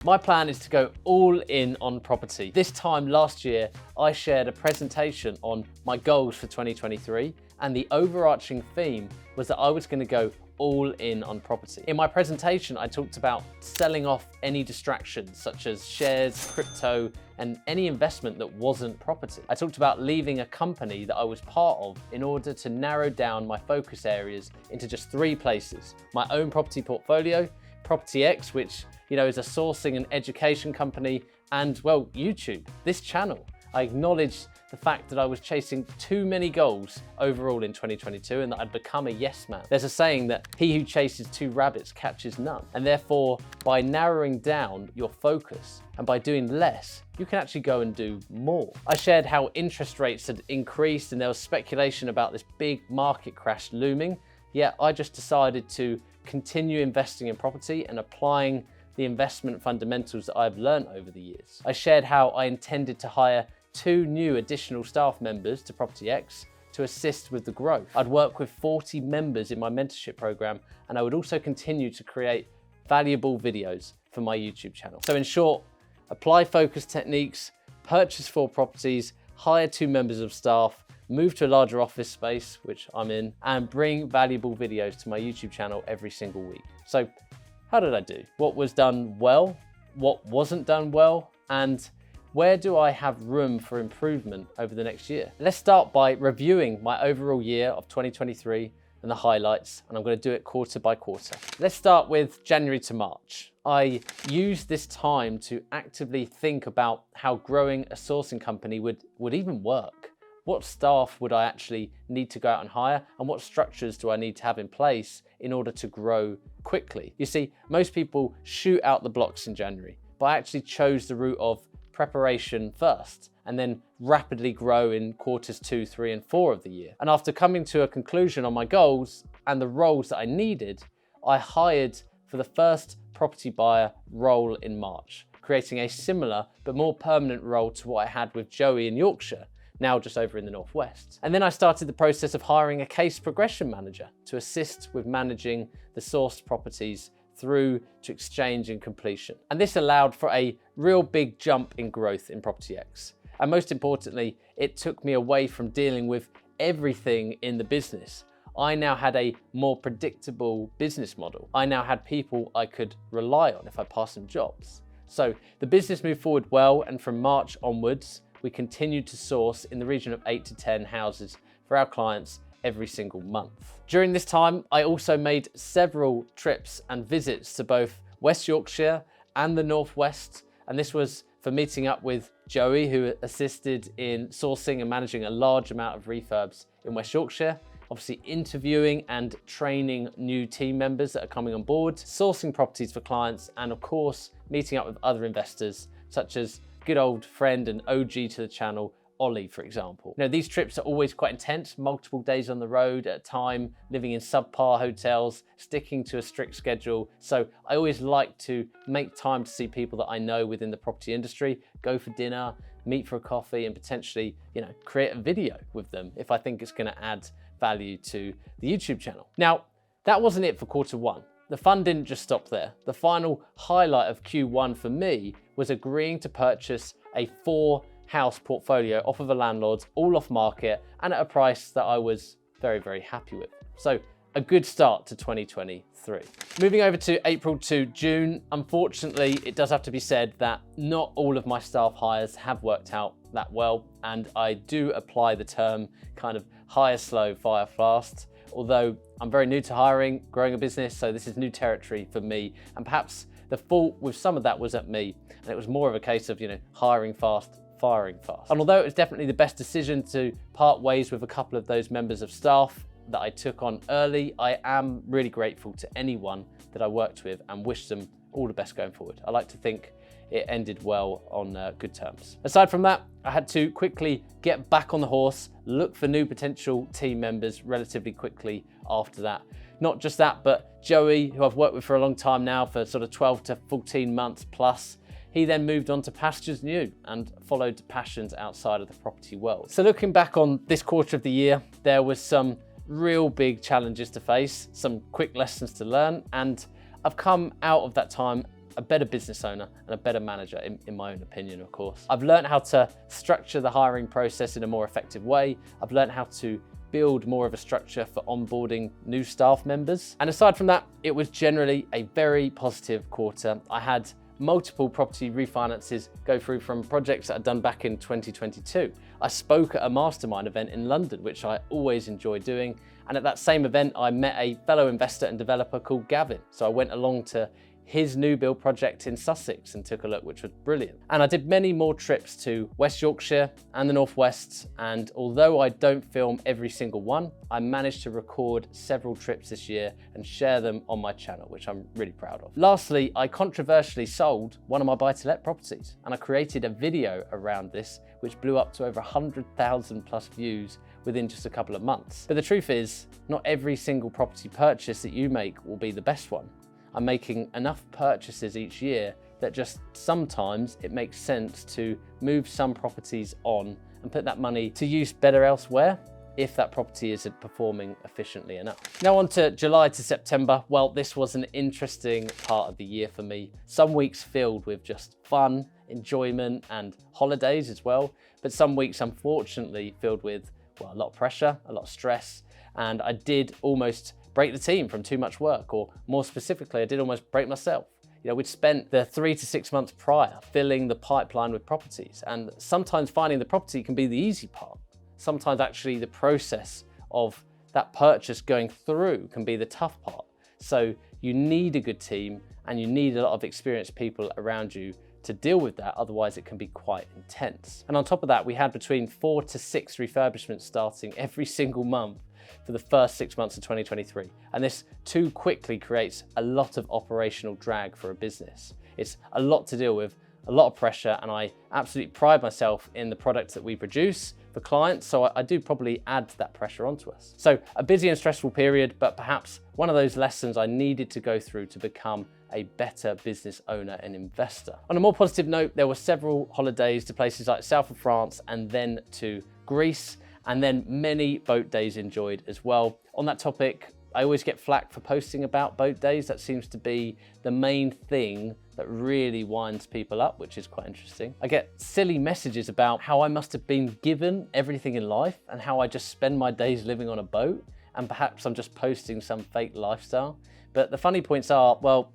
My plan is to go all in on property. This time last year, I shared a presentation on my goals for 2023, and the overarching theme was that I was going to go all in on property. In my presentation, I talked about selling off any distractions such as shares, crypto, and any investment that wasn't property. I talked about leaving a company that I was part of in order to narrow down my focus areas into just 3 places: my own property portfolio, Property X, which is a sourcing and education company, and well, YouTube, this channel. I acknowledged the fact that I was chasing too many goals overall in 2022 and that I'd become a yes man. There's a saying that he who chases 2 rabbits catches none. And therefore, by narrowing down your focus and by doing less, you can actually go and do more. I shared how interest rates had increased and there was speculation about this big market crash looming. Yet I just decided to continue investing in property and applying the investment fundamentals that I've learned over the years. I shared how I intended to hire 2 new additional staff members to Property X to assist with the growth. I'd work with 40 members in my mentorship program, and I would also continue to create valuable videos for my YouTube channel. So in short, apply focus techniques, purchase 4 properties, hire 2 members of staff, move to a larger office space, which I'm in, and bring valuable videos to my YouTube channel every single week. So how did I do? What was done well? What wasn't done well? And where do I have room for improvement over the next year? Let's start by reviewing my overall year of 2023 and the highlights, and I'm going to do it quarter by quarter. Let's start with January to March. I used this time to actively think about how growing a sourcing company would even work. What staff would I actually need to go out and hire, and what structures do I need to have in place in order to grow quickly? You see, most people shoot out the blocks in January, but I actually chose the route of preparation first and then rapidly grow in quarters 2, 3, and 4 of the year. And after coming to a conclusion on my goals and the roles that I needed, I hired for the first property buyer role in March, creating a similar but more permanent role to what I had with Joey in Yorkshire, now just over in the Northwest. And then I started the process of hiring a case progression manager to assist with managing the sourced properties through to exchange and completion. And this allowed for a real big jump in growth in Property X. And most importantly, it took me away from dealing with everything in the business. I now had a more predictable business model. I now had people I could rely on if I passed some jobs. So the business moved forward well, and from March onwards, we continued to source in the region of 8 to 10 houses for our clients every single month. During this time, I also made several trips and visits to both West Yorkshire and the Northwest, and this was for meeting up with Joey, who assisted in sourcing and managing a large amount of refurbs in West Yorkshire, obviously interviewing and training new team members that are coming on board, sourcing properties for clients, and of course, meeting up with other investors, such as good old friend and OG to the channel, Ollie, for example. These trips are always quite intense, multiple days on the road at a time, living in subpar hotels, sticking to a strict schedule. So I always like to make time to see people that I know within the property industry, go for dinner, meet for a coffee, and potentially, create a video with them if I think it's gonna add value to the YouTube channel. Now, that wasn't it for quarter 1. The fun didn't just stop there. The final highlight of Q1 for me was agreeing to purchase a 4-house portfolio off of a landlord, all off market, and at a price that I was very, very happy with. So a good start to 2023. Moving over to April to June, unfortunately, it does have to be said that not all of my staff hires have worked out that well, and I do apply the term kind of hire slow, fire fast. Although I'm very new to hiring, growing a business, so this is new territory for me. And perhaps the fault with some of that was at me. And it was more of a case of, hiring fast, firing fast. And although it was definitely the best decision to part ways with a couple of those members of staff that I took on early, I am really grateful to anyone that I worked with and wish them all the best going forward. I like to think it ended well on good terms. Aside from that, I had to quickly get back on the horse, look for new potential team members relatively quickly after that. Not just that, but Joey, who I've worked with for a long time now, for sort of 12 to 14 months plus, he then moved on to pastures new and followed passions outside of the property world. So looking back on this quarter of the year, there was some real big challenges to face, some quick lessons to learn, and I've come out of that time a better business owner and a better manager, in my own opinion, of course. I've learned how to structure the hiring process in a more effective way. I've learned how to build more of a structure for onboarding new staff members. And aside from that, it was generally a very positive quarter. I had multiple property refinances go through from projects that I'd done back in 2022. I spoke at a mastermind event in London, which I always enjoy doing. And at that same event, I met a fellow investor and developer called Gavin. So I went along to his new build project in Sussex and took a look, which was brilliant. And I did many more trips to West Yorkshire and the Northwest. And although I don't film every single one, I managed to record several trips this year and share them on my channel, which I'm really proud of. Lastly, I controversially sold one of my buy-to-let properties, and I created a video around this, which blew up to over 100,000 plus views within just a couple of months. But the truth is, not every single property purchase that you make will be the best one. I'm making enough purchases each year that just sometimes it makes sense to move some properties on and put that money to use better elsewhere if that property isn't performing efficiently enough. Now on to July to September. Well, this was an interesting part of the year for me. Some weeks filled with just fun, enjoyment and holidays as well, but some weeks unfortunately filled with, well, a lot of pressure, a lot of stress, and I did almost break the team from too much work, or more specifically, I did almost break myself. You know, we'd spent the 3 to 6 months prior filling the pipeline with properties, and sometimes finding the property can be the easy part. Sometimes actually the process of that purchase going through can be the tough part. So you need a good team and you need a lot of experienced people around you to deal with that, otherwise it can be quite intense. And on top of that, we had between 4 to 6 refurbishments starting every single month for the first 6 months of 2023. And this too quickly creates a lot of operational drag for a business. It's a lot to deal with, a lot of pressure, and I absolutely pride myself in the products that we produce for clients, so I do probably add that pressure onto us. So a busy and stressful period, but perhaps one of those lessons I needed to go through to become a better business owner and investor. On a more positive note, there were several holidays to places like south of France and then to Greece, and then many boat days enjoyed as well. On that topic, I always get flack for posting about boat days. That seems to be the main thing that really winds people up, which is quite interesting. I get silly messages about how I must have been given everything in life and how I just spend my days living on a boat, and perhaps I'm just posting some fake lifestyle. But the funny points are, well,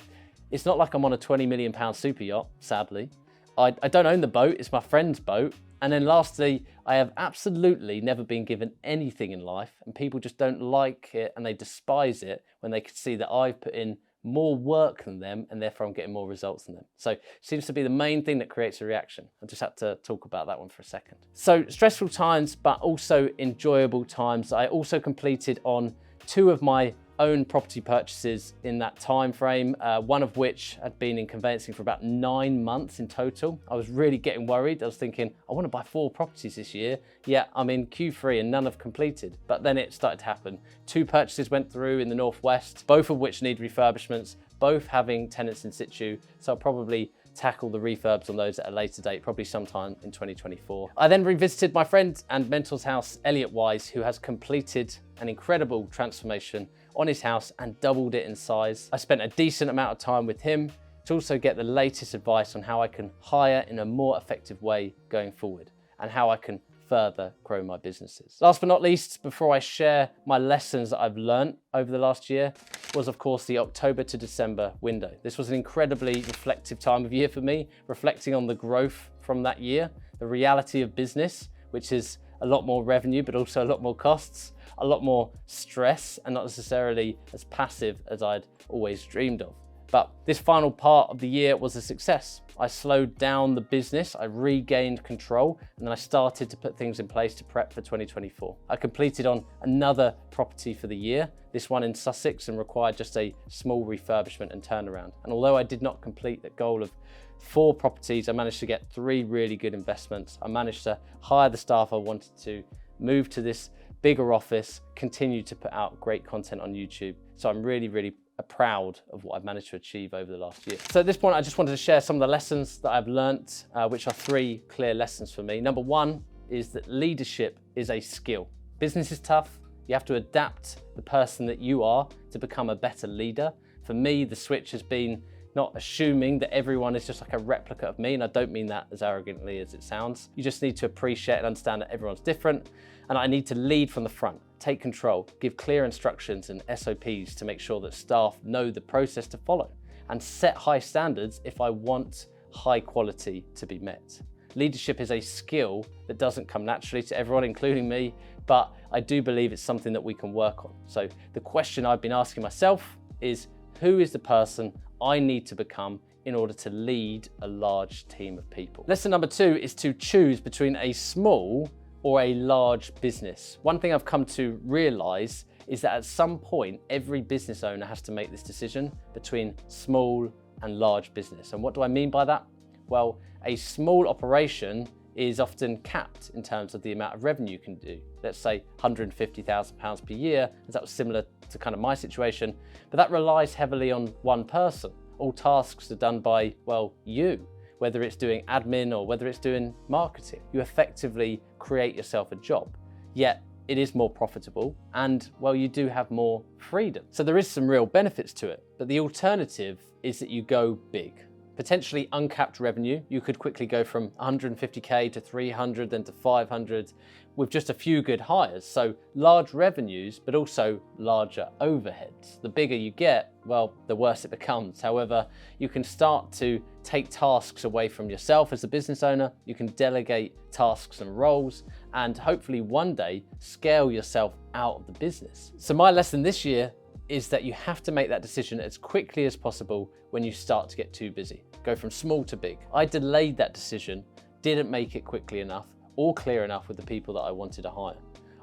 it's not like I'm on a £20 million super yacht, sadly. I don't own the boat, it's my friend's boat. And then lastly, I have absolutely never been given anything in life, and people just don't like it and they despise it when they can see that I've put in more work than them and therefore I'm getting more results than them. So it seems to be the main thing that creates a reaction. I just had to talk about that one for a second. So stressful times, but also enjoyable times. I also completed on 2 of my own property purchases in that time frame, one of which had been in conveyancing for about 9 months in total. I was really getting worried. I was thinking, I want to buy 4 properties this year. Yeah, I'm in Q3 and none have completed. But then it started to happen. 2 purchases went through in the Northwest, both of which need refurbishments, both having tenants in situ. So I'll probably tackle the refurbs on those at a later date, probably sometime in 2024. I then revisited my friend and mentor's house, Elliot Wise, who has completed an incredible transformation on his house and doubled it in size. I spent a decent amount of time with him to also get the latest advice on how I can hire in a more effective way going forward and how I can further grow my businesses. Last but not least, before I share my lessons that I've learned over the last year, was of course the October to December window. This was an incredibly reflective time of year for me, reflecting on the growth from that year, the reality of business, which is a lot more revenue, but also a lot more costs, a lot more stress, and not necessarily as passive as I'd always dreamed of. But this final part of the year was a success. I slowed down the business, I regained control, and then I started to put things in place to prep for 2024. I completed on another property for the year, this one in Sussex, and required just a small refurbishment and turnaround. And although I did not complete the goal of 4 properties, I managed to get 3 really good investments. I managed to hire the staff I wanted to, move to this bigger office, continue to put out great content on YouTube. So I'm really proud of what I've managed to achieve over the last year. So at this point, I just wanted to share some of the lessons that I've learnt, which are 3 clear lessons for me. Number 1 is that leadership is a skill. Business is tough. You have to adapt the person that you are to become a better leader. For me, the switch has been not assuming that everyone is just like a replica of me, and I don't mean that as arrogantly as it sounds. You just need to appreciate and understand that everyone's different, and I need to lead from the front, take control, give clear instructions and SOPs to make sure that staff know the process to follow, and set high standards if I want high quality to be met. Leadership is a skill that doesn't come naturally to everyone, including me, but I do believe it's something that we can work on. So the question I've been asking myself is, who is the person I need to become in order to lead a large team of people? Lesson number 2 is to choose between a small or a large business. One thing I've come to realize is that at some point, every business owner has to make this decision between small and large business. And what do I mean by that? Well, a small operation is often capped in terms of the amount of revenue you can do. Let's say £150,000 per year, as that was similar to kind of my situation, but that relies heavily on one person. All tasks are done by, well, you, whether it's doing admin or whether it's doing marketing. You effectively create yourself a job, yet it is more profitable and, well, you do have more freedom. So there is some real benefits to it, but the alternative is that you go big. Potentially uncapped revenue, you could quickly go from 150K to 300, then to 500 with just a few good hires. So large revenues, but also larger overheads. The bigger you get, well, the worse it becomes. However, you can start to take tasks away from yourself as a business owner. You can delegate tasks and roles, and hopefully one day scale yourself out of the business. So my lesson this year is that you have to make that decision as quickly as possible when you start to get too busy. Go from small to big. I delayed that decision, didn't make it quickly enough or clear enough with the people that I wanted to hire.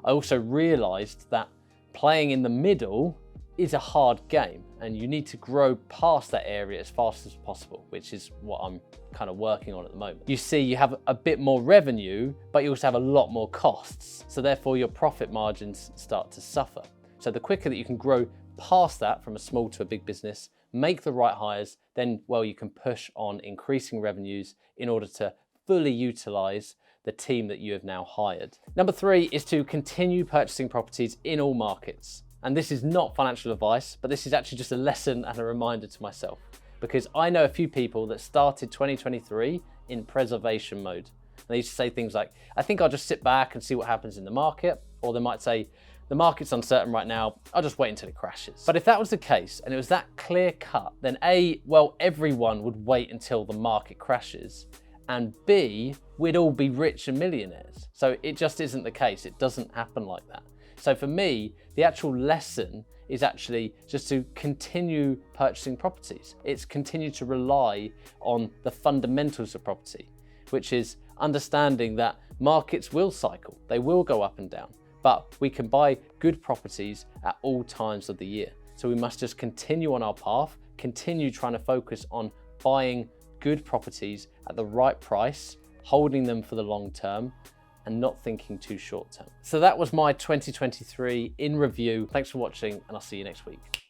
I also realized that playing in the middle is a hard game and you need to grow past that area as fast as possible, which is what I'm kind of working on at the moment. You see, you have a bit more revenue, but you also have a lot more costs. So therefore your profit margins start to suffer. So the quicker that you can grow past that from a small to a big business, make the right hires, then, well, you can push on increasing revenues in order to fully utilize the team that you have now hired. Number 3 is to continue purchasing properties in all markets. And this is not financial advice, but this is actually just a lesson and a reminder to myself, because I know a few people that started 2023 in preservation mode. And they used to say things like, I think I'll just sit back and see what happens in the market. Or they might say, the market's uncertain right now, I'll just wait until it crashes. But if that was the case, and it was that clear cut, then A, well, everyone would wait until the market crashes, and B, we'd all be rich and millionaires. So it just isn't the case. It doesn't happen like that. So for me, the actual lesson is actually just to continue purchasing properties. It's continue to rely on the fundamentals of property, which is understanding that markets will cycle, they will go up and down, but we can buy good properties at all times of the year. So we must just continue on our path, continue trying to focus on buying good properties at the right price, holding them for the long term, and not thinking too short term. So that was my 2023 in review. Thanks for watching, and I'll see you next week.